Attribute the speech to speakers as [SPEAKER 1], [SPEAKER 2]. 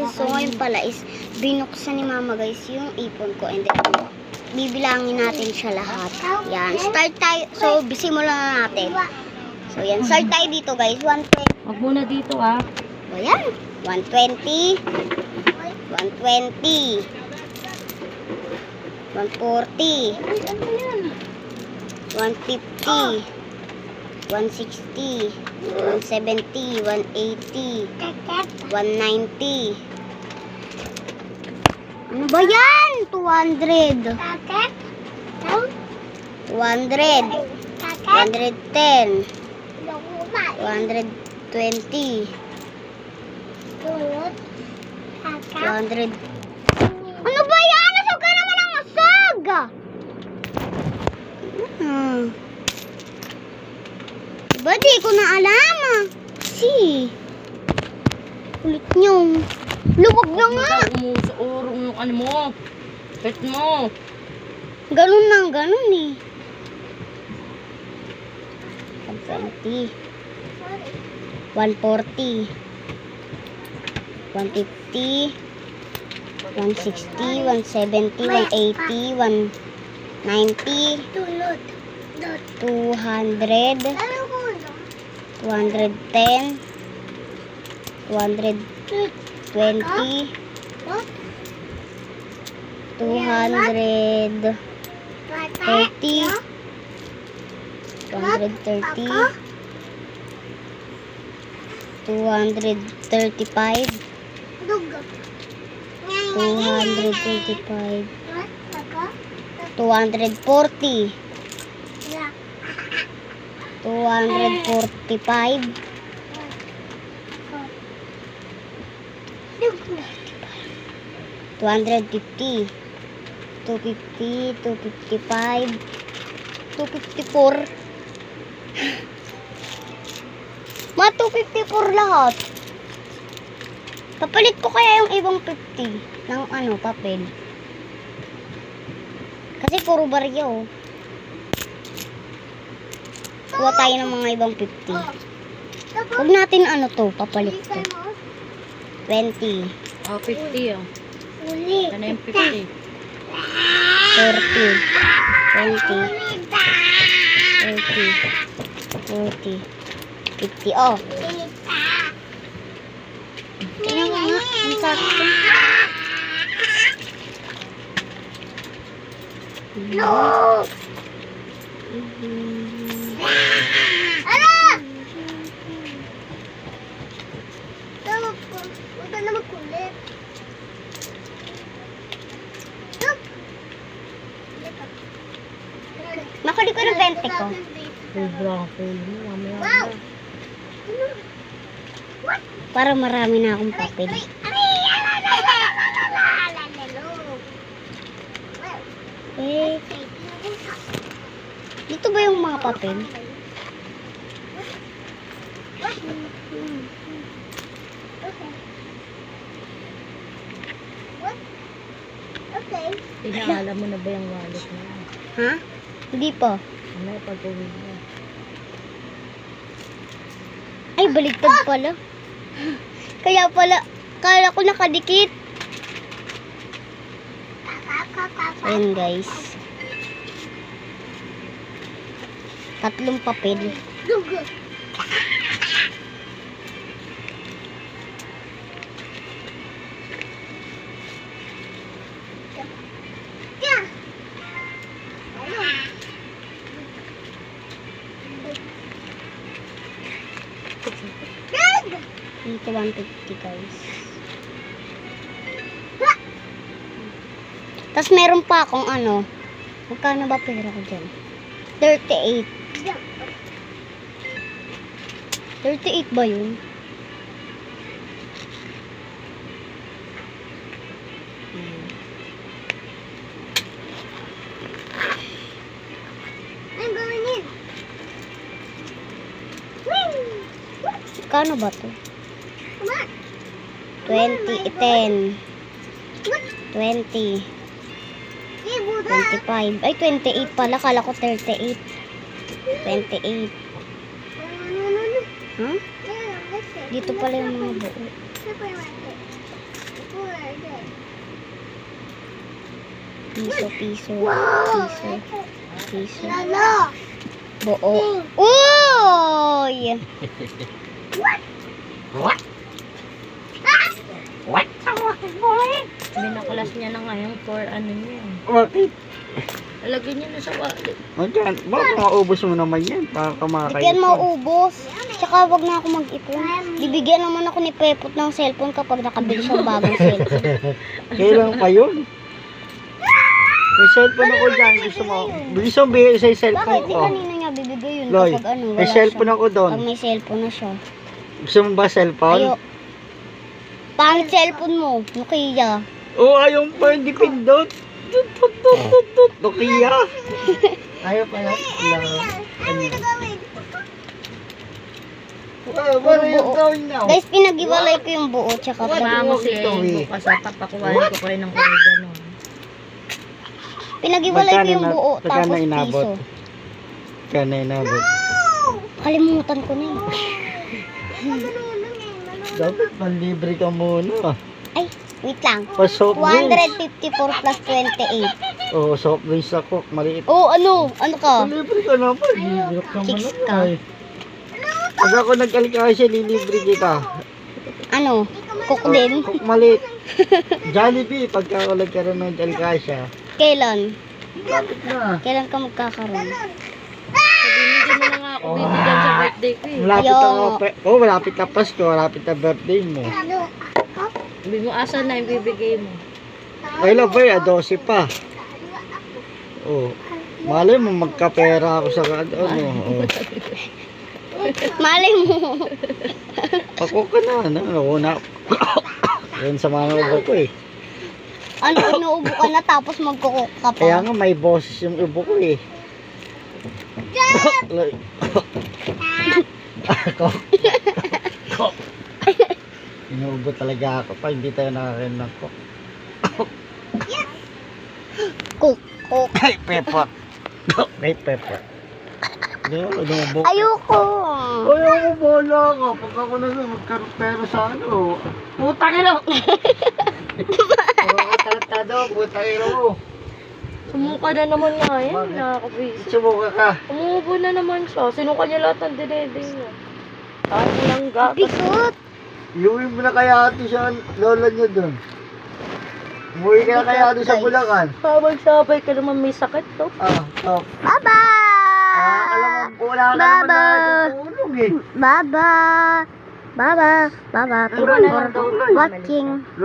[SPEAKER 1] guys. So ngayon pala is binuksan ni mama guys yung ipon ko. And then bibilangin natin siya lahat. Yan. Start tayo. So simulan na natin. So yan. Start tayo dito guys. 120.
[SPEAKER 2] Wag muna dito ah.
[SPEAKER 1] O yan. 120. 120. 140. 150. 160. 170. 180. 190. Ano ba yan? 200. 200. 110. 220. 200. Ano ba yan? Nasag ka naman ang asag! Diba di ko na alam ah. Si. Kulit nyo. Luwag na nga.
[SPEAKER 2] Umuurong yung ano mo. Pet mo.
[SPEAKER 1] Ganun lang, ganun eh. 120. 140. 150. 160. 170. 180. 190. 200. 210. 220. 230. 230. 235. 235. 240. 245. 250. 250. 255. 254. Mga 254 lahat. Papalit ko kaya yung ibang 50 ng ano, papel. Kasi puro barya oh. Kuha tayo ng mga ibang 50. Huwag natin ano to, papalit to. 20.
[SPEAKER 2] Oh, 50 oh. Ano yung 50?
[SPEAKER 1] 30. 20. 30. 40. 50. Oh. Tingnan mo nga. Ang sakto. No! Alam! Huwag ka na magkulit. Makuli ko ng 20 ko.
[SPEAKER 2] Sobrang cool mo. Mamaya
[SPEAKER 1] Wow! Para marami na akong papel. Eh, dito ba yung mga papel?
[SPEAKER 2] Pinakala mo na ba yung wallet mo?
[SPEAKER 1] Ha? Hindi pa.
[SPEAKER 2] Ano yung pag-uwi mo?
[SPEAKER 1] Ay, baligtad pala. Kaya pala, kala ko nakadikit. Ayan guys. 3 papel. Dito 150 guys. Tapos meron pa akong ano. Magkano ba pera ko dyan? 38. 38 ba yun? Magkano ba to? 20, 10, 20, 25. Ay, 28 pala. Kala ko 38. 28. Huh? Dito pala yung mga buo. Piso, piso, piso, piso. Buo. Uy!
[SPEAKER 2] Binakulas niya na ngayon for ano niya.
[SPEAKER 3] Bakit?
[SPEAKER 2] Lalagyan niya na sa wallet.
[SPEAKER 3] Magyan, bakit maubos mo naman yan? Para kumakain.
[SPEAKER 1] Bigyan maubos. Tsaka wag na ako mag-ipon. Bibigyan naman ako ni Pepot ng cellphone kapag nakabili siyang bagong cellphone.
[SPEAKER 3] Kailan pa yun? May cellphone ako dyan. Gusto mo? Gusto mo bigay sa cellphone
[SPEAKER 1] Bakit? Di
[SPEAKER 3] ko?
[SPEAKER 1] kanina niya bibigay yun
[SPEAKER 3] Loy,
[SPEAKER 1] kapag ano, wala
[SPEAKER 3] may cellphone
[SPEAKER 1] siya.
[SPEAKER 3] ako doon.
[SPEAKER 1] Pag may cellphone na siya.
[SPEAKER 3] Gusto mo ba cellphone?
[SPEAKER 1] Ayo. Pangit cellphone mo. Nokia.
[SPEAKER 3] Oo, ayaw pa, hindi pindot. Nokia. Ayaw pala. Wala yung gawin na.
[SPEAKER 1] Guys, pinag-iwalay ko yung buo tsaka
[SPEAKER 2] Mama mo si
[SPEAKER 3] ito, eh.
[SPEAKER 2] bukas at papakuhanin ko kayo ng oregano.
[SPEAKER 1] pinag-iwalay ko yung buo
[SPEAKER 3] Magkano
[SPEAKER 1] tapos
[SPEAKER 3] inabot?
[SPEAKER 1] piso.
[SPEAKER 3] Magkano inabot?
[SPEAKER 1] Kalimutan ko na eh.
[SPEAKER 3] Dapat manlibre ka muna.
[SPEAKER 1] Ay, wait lang.
[SPEAKER 3] Pa soft drinks.
[SPEAKER 1] 254 plus 28.
[SPEAKER 3] Oo, soft drinks ako. Maliit.
[SPEAKER 1] Oh, ano? Ano ka?
[SPEAKER 3] Libre ka naman. Libre ka
[SPEAKER 1] Chicks
[SPEAKER 3] naman.
[SPEAKER 1] ka.
[SPEAKER 3] Ay. Pag ako nag-alikasya, lilibre kita.
[SPEAKER 1] Ano? Cook din?
[SPEAKER 3] Kung maliit. Jollibee, pagka ako nagkaroon ng alikasya.
[SPEAKER 1] Kailan?
[SPEAKER 3] Lapit na.
[SPEAKER 1] Kailan ka magkakaroon?
[SPEAKER 2] Sabihin mo na nga ako bibigyan sa birthday ko eh.
[SPEAKER 3] Malapit
[SPEAKER 1] Ayaw.
[SPEAKER 3] ako. Oh, malapit na Pasko. Malapit na birthday mo.
[SPEAKER 2] Sabihin mo asan na yung bibigay mo.
[SPEAKER 3] Ay, labay, 12 pa. Oh. Malay mo, magkapera ako sa ano. Oh.
[SPEAKER 1] Malay mo.
[SPEAKER 3] Ako ka na. Ano, na. Yan sa mga ubo ko eh.
[SPEAKER 1] Ano, inuubo ka na tapos magkukuk ka pa.
[SPEAKER 3] Kaya nga may boses yung ubo ko eh. Ako. Inuubo talaga ako pa. Hindi tayo nakakain ng cook.
[SPEAKER 1] Cook. Cook.
[SPEAKER 3] Kay Pepper. Kay Pepper. Inuubo ko.
[SPEAKER 1] Ayoko.
[SPEAKER 3] Ay, ako bola ka. Pag ako na magkaroon pera sa ano. Putang ina. Oo, tarantado. Putang ina mo.
[SPEAKER 2] Sumuka na naman nga yan.
[SPEAKER 3] Bakit?
[SPEAKER 2] Nakakabisi.
[SPEAKER 3] Sumuka ka.
[SPEAKER 2] Umuubo na naman siya. Sinuka niya lahat ng dineding niya. Tayo mo lang gatas.
[SPEAKER 1] Bigot.
[SPEAKER 3] Iuwi mo na kaya ito sa lola niyo doon. Umuwi ka na kaya doon sa Bulacan.
[SPEAKER 2] Sabay-sabay ka naman may sakit to.
[SPEAKER 3] Top.
[SPEAKER 1] Bye-bye.
[SPEAKER 3] Alam mo, wala ka naman na tutulong eh.
[SPEAKER 1] Bye-bye. Bye-bye. Bye-bye. Thank you for watching.